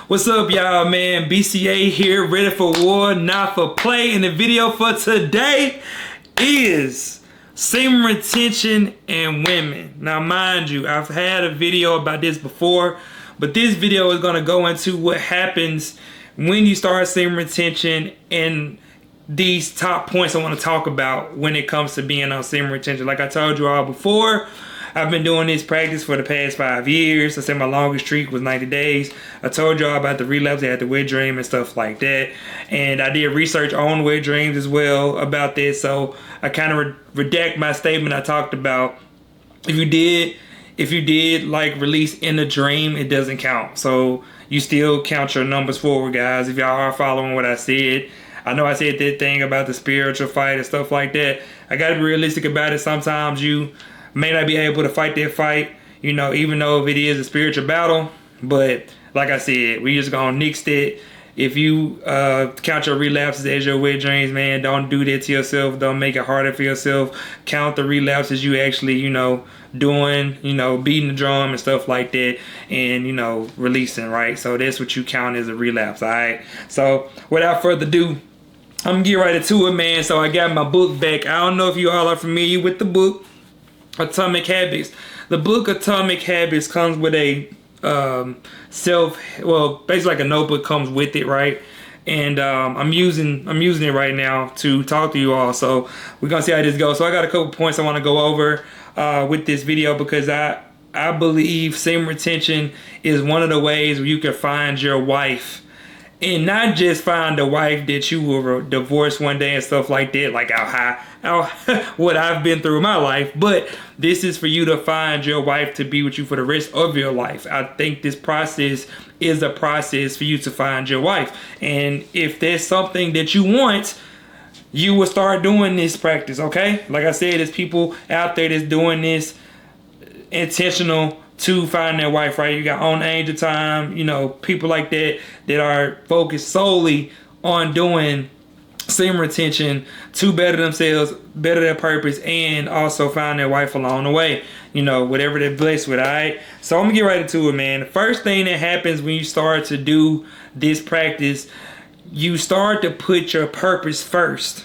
What's up, y'all, man? BCA here, ready for war, not for play. And the video for today is semen retention and women. Now, mind you, I've had a video about this before, but this video is going to go into what happens when you start semen retention and these top points I want to talk about when it comes to being on semen retention. Like I told you all before, I've been doing this practice for the past 5 years. I said my longest streak was 90 days. I told y'all about the relapse. I had the wet dream and stuff like that. And I did research on wet dreams as well about this. So I kind of redact my statement I talked about. If you did like release in a dream, it doesn't count. So you still count your numbers forward, guys, if y'all are following what I said. I know I said that thing about the spiritual fight and stuff like that. I got to be realistic about it. Sometimes you may not be able to fight that fight, you know, even though if it is a spiritual battle. But like I said, we just gonna nix that. If you count your relapses as your wet dreams, man, don't do that to yourself. Don't make it harder for yourself. Count the relapses you actually, you know, doing, you know, beating the drum and stuff like that, and, you know, releasing, right? So that's what you count as a relapse, all right? So without further ado, I'm gonna get right into it, man. So I got my book back. I don't know if you all are familiar with the book Atomic Habits. The book Atomic Habits comes with a basically like a notebook comes with it, right? And I'm using it right now to talk to you all. So we're gonna see how this goes. So I got a couple points I want to go over with this video, because I believe semen retention is one of the ways where you can find your wife. And not just find a wife that you will divorce one day and stuff like that, like what I've been through in my life, but this is for you to find your wife to be with you for the rest of your life. I think this process is a process for you to find your wife. And if there's something that you want, you will start doing this practice, okay? Like I said, there's people out there that's doing this intentional to find their wife, right? You got On Angel Time, you know, people like that are focused solely on doing semen retention to better themselves, better their purpose, and also find their wife along the way, you know, whatever they're blessed with, all right? So I'm gonna get right into it, man. The first thing that happens when you start to do this practice, you start to put your purpose first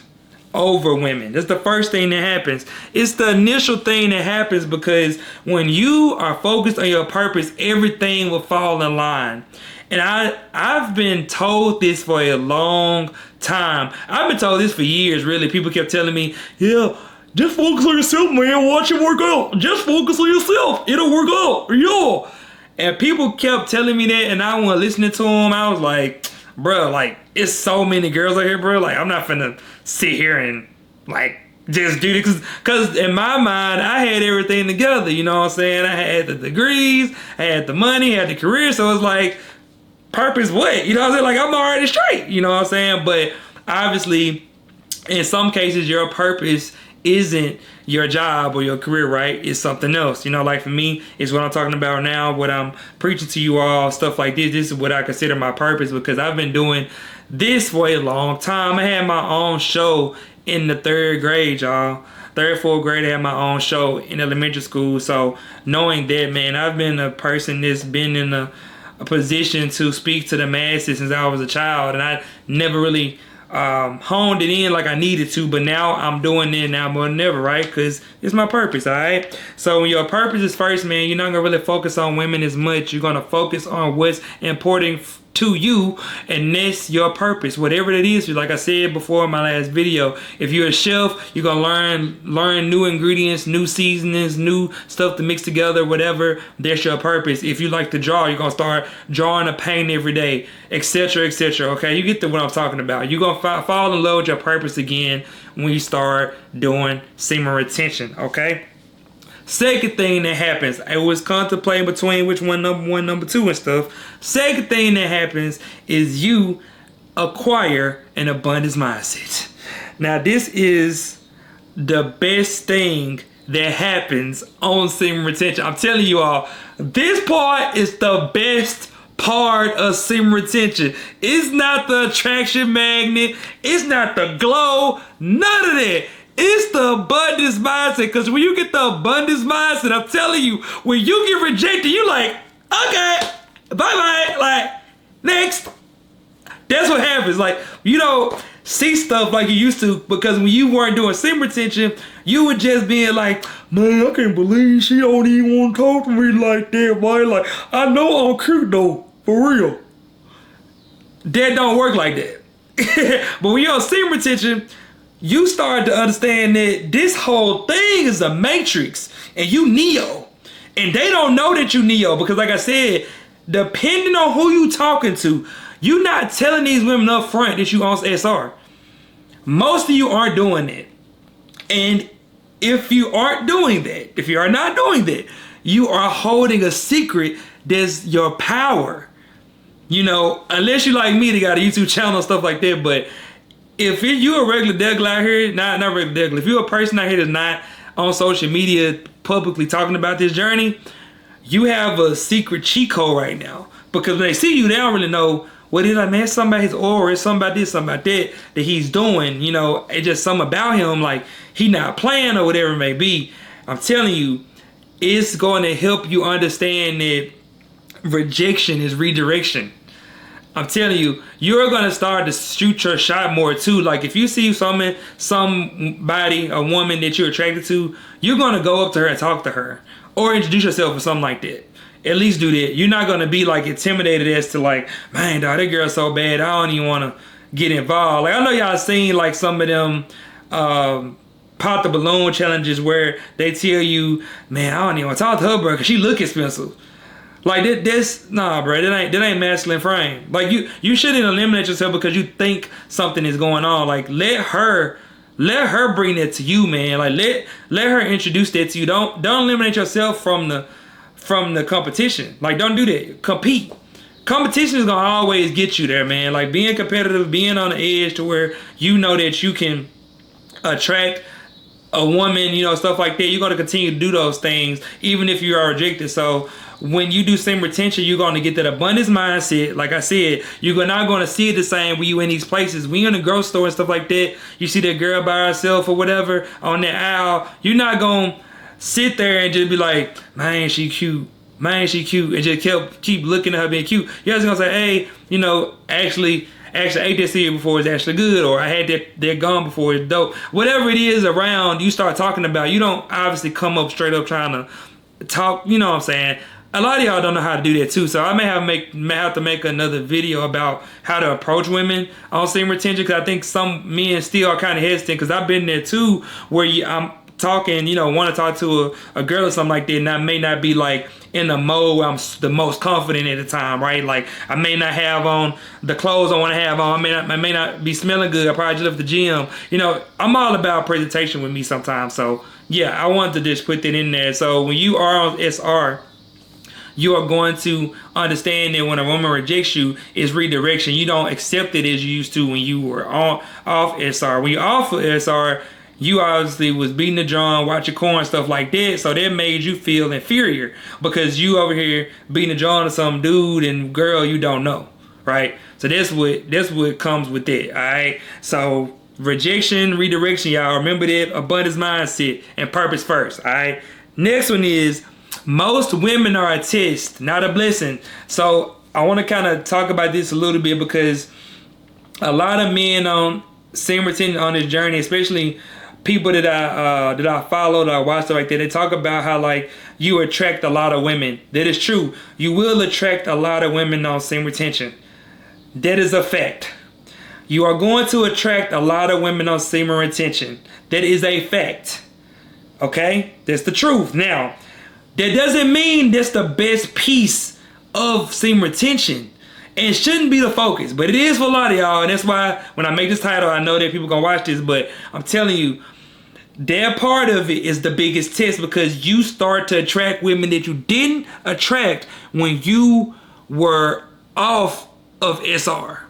over women. That's the first thing that happens. It's the initial thing that happens, because when you are focused on your purpose, everything will fall in line. And I've been told this for a long time. I've been told this for years, really. People kept telling me, yeah, just focus on yourself, man. Watch it work out. Just focus on yourself. It'll work out. Yeah. And people kept telling me that, and I wasn't listening to them. I was like, bro, like, it's so many girls out here, bro. Like, I'm not finna sit here and, like, just do this. Because in my mind, I had everything together. You know what I'm saying? I had the degrees, I had the money, I had the career. So it's like, purpose what? You know what I'm saying? Like, I'm already straight. You know what I'm saying? But obviously, in some cases, your purpose isn't your job or your career, right? It's something else. You know, like for me, it's what I'm talking about now, what I'm preaching to you all, stuff like this. This is what I consider my purpose, because I've been doing this for a long time. I had my own show in the 3rd grade, y'all. 3rd, 4th grade, I had my own show in elementary school. So knowing that, man, I've been a person that's been in a position to speak to the masses since I was a child, and I never really honed it in like I needed to, but now I'm doing it now more than ever, right? Because it's my purpose, all right? So when your purpose is first, man, you're not gonna really focus on women as much. You're gonna focus on what's important to you, and that's your purpose, whatever it is. Like I said before in my last video, if you're a chef, you're gonna learn new ingredients, new seasonings, new stuff to mix together, whatever. That's your purpose. If you like to draw, you're gonna start drawing a paint every day, etc., etc. Okay, you get to what I'm talking about. You're gonna fall in love with your purpose again when you start doing semen retention. Okay. Second thing that happens, I was contemplating between which one, number 1, number 2 and stuff. Second thing that happens is you acquire an abundance mindset. Now, this is the best thing that happens on semen retention. I'm telling you all, this part is the best part of semen retention. It's not the attraction magnet. It's not the glow. None of that. It's the abundance mindset. Because when you get the abundance mindset, I'm telling you, when you get rejected, you like, okay, bye-bye. Like, Next. That's what happens. Like, you don't see stuff like you used to, because when you weren't doing semen retention, you were just being like, man, I can't believe she don't even want to talk to me like that, boy. Like, I know I'm cute though, for real. That don't work like that. But when you're on semen retention, you start to understand that this whole thing is a matrix and you Neo. And they don't know that you Neo, because like I said, depending on who you talking to, you're not telling these women up front that you on SR. Most of you aren't doing that. And if you aren't doing that, if you are not doing that, you are holding a secret that's your power. You know, unless you like me, they got a YouTube channel and stuff like that. But if you're a regular degular out here, not regular degular, if you're a person out here that's not on social media publicly talking about this journey, you have a secret cheat code right now. Because when they see you, they don't really know what is, like, man, it's something about his aura, it's something about this, something about that he's doing. You know, it's just something about him, like he not playing or whatever it may be. I'm telling you, it's going to help you understand that rejection is redirection. I'm telling you, you're going to start to shoot your shot more too. Like if you see somebody, a woman that you're attracted to, you're going to go up to her and talk to her or introduce yourself or something like that. At least do that. You're not going to be like intimidated as to like, man, dog, that girl's so bad, I don't even want to get involved. Like I know y'all seen like some of them pop the balloon challenges where they tell you, man, I don't even want to talk to her, bro, because she look expensive. Like this, nah, bro, that ain't masculine frame. Like you shouldn't eliminate yourself because you think something is going on. Like let her bring that to you, man. Like let her introduce that to you. Don't eliminate yourself from the competition. Like don't do that. Compete. Competition is gonna always get you there, man. Like being competitive, being on the edge to where you know that you can attract a woman, you know, stuff like that. You're gonna continue to do those things even if you are rejected. So when you do semen retention, you're going to get that abundance mindset. Like I said, you're not going to see it the same when you in these places. When you're in the grocery store and stuff like that, you see that girl by herself or whatever on that aisle, you're not going to sit there and just be like, man, she cute. Man, she cute. And just keep looking at her being cute. You're just going to say, hey, you know, actually I ate that cereal before, it's actually good, or I had that gum before, it's dope. Whatever it is around, you start talking about. You don't obviously come up straight up trying to talk, you know what I'm saying? A lot of y'all don't know how to do that too, so I may have to make another video about how to approach women on semen retention, because I think some men still are kind of hesitant, because I've been there too, where I'm talking, you know, want to talk to a girl or something like that, and I may not be like in the mode where I'm the most confident at the time, right? Like I may not have on the clothes I want to have on, I may not be smelling good, I probably just left the gym. You know, I'm all about presentation with me sometimes, so yeah, I wanted to just put that in there. So when you are on SR, you are going to understand that when a woman rejects you, it's redirection. You don't accept it as you used to when you were off SR. When you're off of SR, you obviously was beating the drum, watching corn, stuff like that. So that made you feel inferior because you over here beating the drum to some dude and girl you don't know, right? So that's what comes with that, all right? So rejection, redirection, y'all. Remember that abundance mindset and purpose first, all right? Next one is, most women are a test, not a blessing. So I want to kind of talk about this a little bit, because a lot of men on semen retention on this journey, especially people that I follow, that I watch, stuff like that, they talk about how like you attract a lot of women. That is true. You will attract a lot of women on semen retention. That is a fact. You are going to attract a lot of women on semen retention. That is a fact. Okay? That's the truth. Now, that doesn't mean that's the best piece of semen retention. And it shouldn't be the focus, but it is for a lot of y'all. And that's why when I make this title, I know that people gonna watch this, but I'm telling you, that part of it is the biggest test, because you start to attract women that you didn't attract when you were off of SR.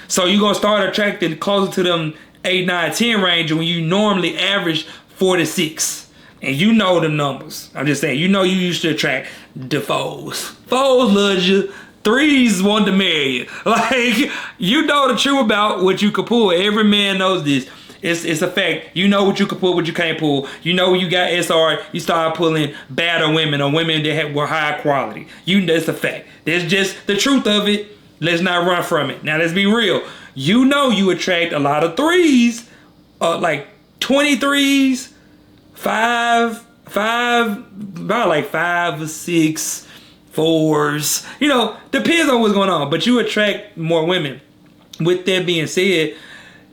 So you're gonna start attracting closer to them 8, 9, 10 range when you normally average 4 to 6. And you know the numbers. I'm just saying, you know you used to attract the foes. Foes loves you. Threes want to marry you. Like, you know the truth about what you can pull. Every man knows this. It's a fact. You know what you can pull, what you can't pull. You know when you got SR, you start pulling badder women or women that were high quality. That's a fact. That's just the truth of it. Let's not run from it. Now let's be real. You know you attract a lot of threes, like 23s, about like 5 or 6 4s. You know, depends on what's going on, but you attract more women. With that being said,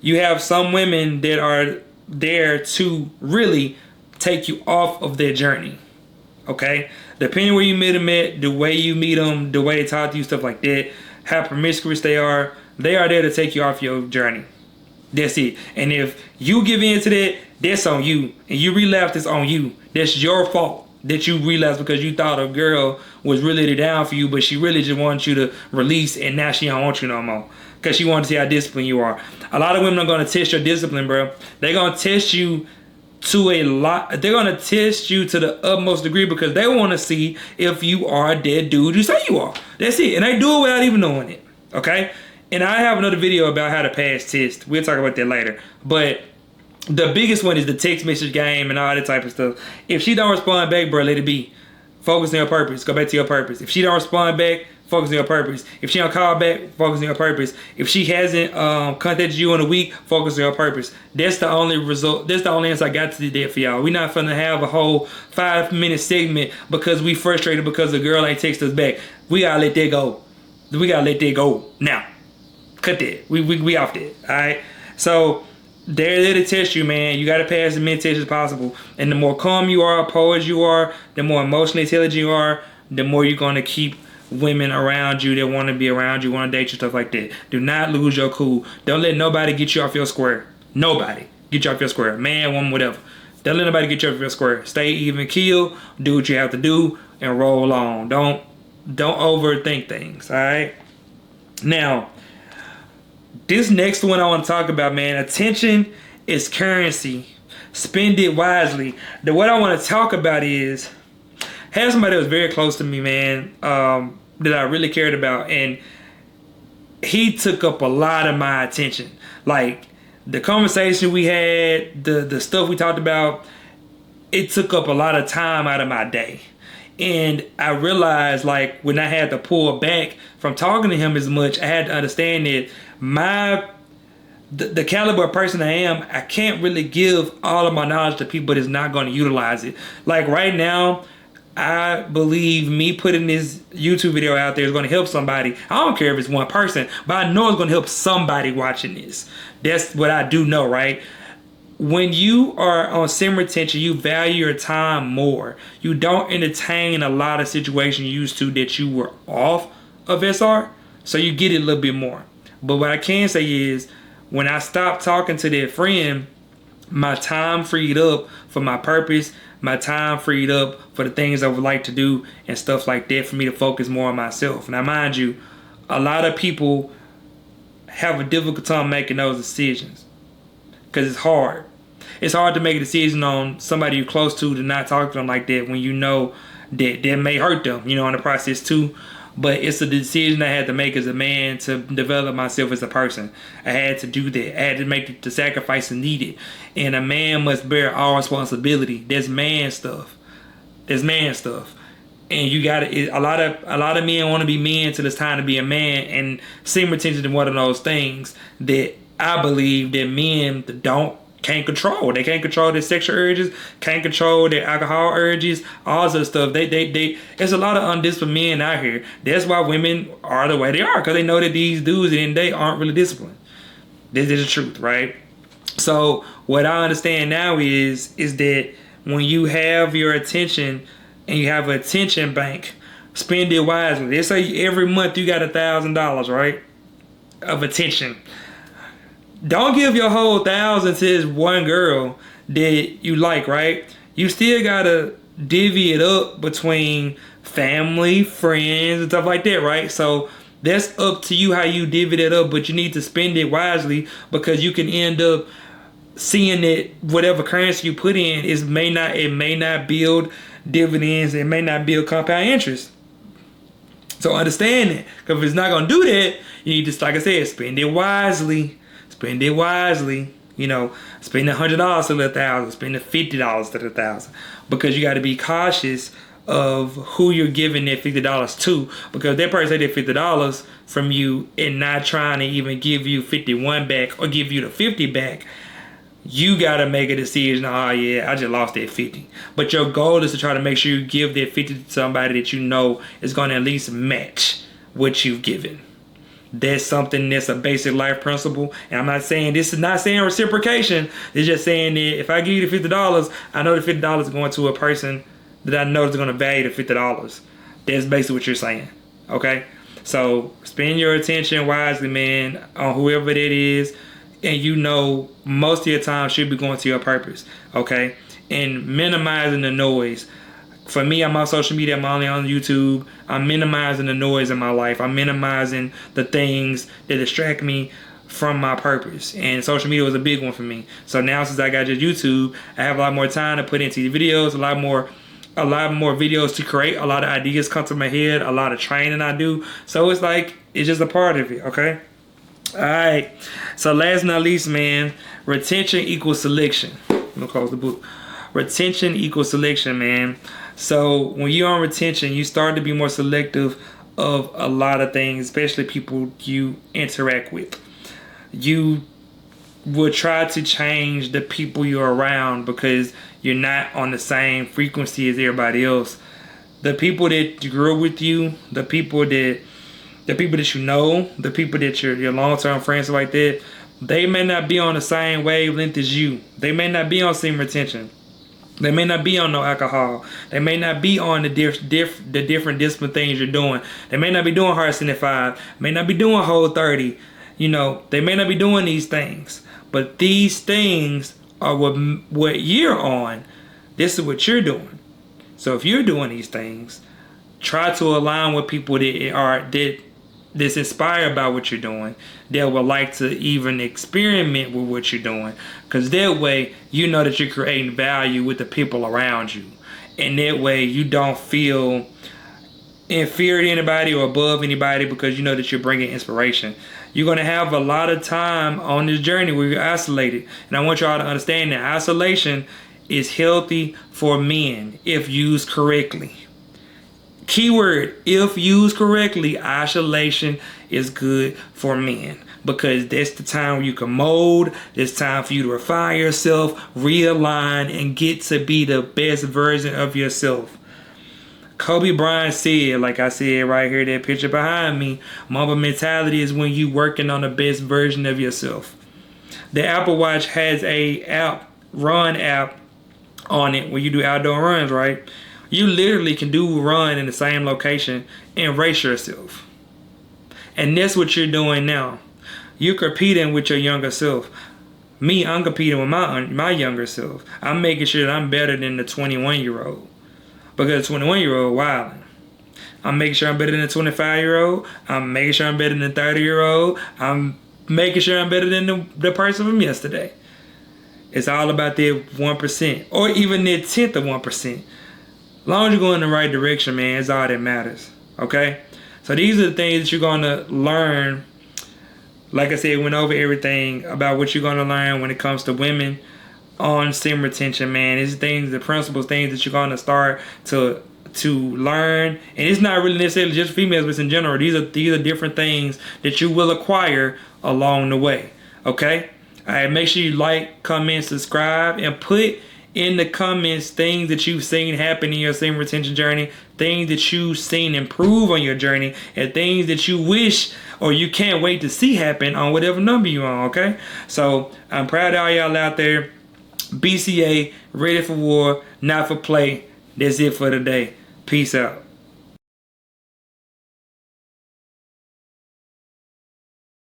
you have some women that are there to really take you off of their journey. Okay? Depending where you meet them at, the way you meet them, the way they talk to you, stuff like that, how promiscuous they are there to take you off your journey. That's it. And if you give in to that, that's on you. And you relapse, it's on you. That's your fault that you relapsed because you thought a girl was really down for you, but she really just wanted you to release, and now she don't want you no more because she wanted to see how disciplined you are. A lot of women are going to test your discipline, bro. They're going to test you to a lot. They're going to test you to the utmost degree because they want to see if you are that dude you say you are. That's it. And they do it without even knowing it. Okay? And I have another video about how to pass tests. We'll talk about that later. But the biggest one is the text message game and all that type of stuff. If she don't respond back, bro, let it be. Focus on your purpose. Go back to your purpose. If she don't respond back, focus on your purpose. If she don't call back, focus on your purpose. If she hasn't contacted you in a week, focus on your purpose. That's the only result. That's the only answer I got to today for y'all. We're not finna have a whole 5-minute segment because we frustrated because the girl ain't text us back. We gotta let that go. We gotta let that go now. Cut that. We off that. All right. So they're there to test you, man. You gotta pass as many tests as possible. And the more calm you are, poised you are, the more emotionally intelligent you are, the more you're gonna keep women around you that want to be around you, want to date you, stuff like that. Do not lose your cool. Don't let nobody get you off your square. Nobody get you off your square. Man, woman, whatever. Don't let nobody get you off your square. Stay even keel. Do what you have to do and roll on. Don't overthink things. All right. Now, this next one I want to talk about, man. Attention is currency. Spend it wisely. What I want to talk about is had somebody that was very close to me, man, that I really cared about, and he took up a lot of my attention. Like the conversation we had, the stuff we talked about, it took up a lot of time out of my day. And I realized, like, when I had to pull back from talking to him as much, I had to understand that the caliber of person I am, I can't really give all of my knowledge to people that's not going to utilize it. Like right now, I believe me putting this YouTube video out there is going to help somebody. I don't care if it's one person, but I know it's going to help somebody watching this. That's what I do know, right? When you are on sim retention, you value your time more. You don't entertain a lot of situations you used to that you were off of SR, so you get it a little bit more. But what I can say is, when I stopped talking to that friend, my time freed up for my purpose. My time freed up for the things I would like to do and stuff like that for me to focus more on myself. Now, mind you, a lot of people have a difficult time making those decisions because it's hard. It's hard to make a decision on somebody you're close to not talk to them like that when you know that that may hurt them, you know, in the process too. But it's a decision I had to make as a man to develop myself as a person. I had to do that. I had to make the sacrifice needed. And a man must bear all responsibility. That's man stuff. That's man stuff. And you got to. A lot of men want to be men till it's time to be a man. And sim retention is one of those things that I believe that men can't control. They can't control their sexual urges, can't control their alcohol urges, all this stuff. There's a lot of undisciplined men out here. That's why women are the way they are, because they know that these dudes and they aren't really disciplined. This is the truth, right? So what I understand now is that when you have your attention and you have an attention bank, spend it wisely. They say every month you got $1,000, right, of attention. Don't give your whole 1,000 to this one girl that you like, right? You still gotta divvy it up between family, friends, and stuff like that, right? So that's up to you how you divvy it up, but you need to spend it wisely because you can end up seeing that whatever currency you put in it may not build dividends, it may not build compound interest. So understand that, because if it's not gonna do that, you need to, like I said, spend it wisely. Spend it wisely. You know, spend $100 to the 1,000, spend $50 to the 1,000, because you got to be cautious of who you're giving that $50 to, because that person take that $50 from you and not trying to even give you 51 back or give you the 50 back. You gotta make a decision. Oh yeah, I just lost that 50. But your goal is to try to make sure you give that 50 to somebody that you know is gonna at least match what you've given. That's something that's a basic life principle. And I'm not saying, this is not saying reciprocation. It's just saying that if I give you the $50, I know the $50 is going to a person that I know is gonna value the $50. That's basically what you're saying. Okay? So spend your attention wisely, man, on whoever that is. And you know, most of your time should be going to your purpose, okay? And minimizing the noise. For me, I'm on social media, I'm only on YouTube. I'm minimizing the noise in my life. I'm minimizing the things that distract me from my purpose. And social media was a big one for me. So now since I got just YouTube, I have a lot more time to put into the videos, a lot more videos to create, a lot of ideas come to my head, a lot of training I do. So it's like, it's just a part of it, okay? Alright, so last but not least, man, retention equals selection. I'm gonna close the book. Retention equals selection, man. So when you're on retention, you start to be more selective of a lot of things, especially people you interact with. You will try to change the people you're around because you're not on the same frequency as everybody else. The people that grew up with you, the people that you know, the people that your long-term friends like that, they may not be on the same wavelength as you. They may not be on semen retention. They may not be on no alcohol. They may not be on the different discipline things you're doing. They may not be doing hard 75. May not be doing whole 30. You know, they may not be doing these things. But these things are what you're on. This is what you're doing. So if you're doing these things, try to align with people that's inspired by what you're doing, that would like to even experiment with what you're doing, because that way you know that you're creating value with the people around you, and that way you don't feel inferior to anybody or above anybody, because you know that you're bringing inspiration. You're going to have a lot of time on this journey where you're isolated, and I want y'all to understand that isolation is healthy for men if used correctly. Keyword, if used correctly, isolation is good for men, because that's the time where you can mold. It's time for you to refine yourself, realign, and get to be the best version of yourself. Kobe Bryant said, like I said right here, that picture behind me, Mamba mentality is when you working on the best version of yourself. The Apple Watch has a run app on it where you do outdoor runs, right? You literally can do a run in the same location and race yourself. And that's what you're doing now. You're competing with your younger self. Me, I'm competing with my younger self. I'm making sure that I'm better than the 21-year-old. Because the 21-year-old wilding. I'm making sure I'm better than the 25-year-old. I'm making sure I'm better than the 30-year-old. I'm making sure I'm better than the person from yesterday. It's all about that 1%. Or even that 10th of 1%. As long as you're going in the right direction, man, it's all that matters. Okay? So these are the things that you're going to learn. Like I said, went over everything about what you're going to learn when it comes to women on semen retention, man. It's things, the principles, things that you're going to start to learn. And it's not really necessarily just females, but in general. These are different things that you will acquire along the way. Okay? All right, make sure you like, comment, subscribe, and put in the comments things that you've seen happen in your semen retention journey, things that you've seen improve on your journey, and things that you wish or you can't wait to see happen on whatever number you're on, okay? So I'm proud of all y'all out there. BCA, ready for war, not for play. That's it for today. Peace out.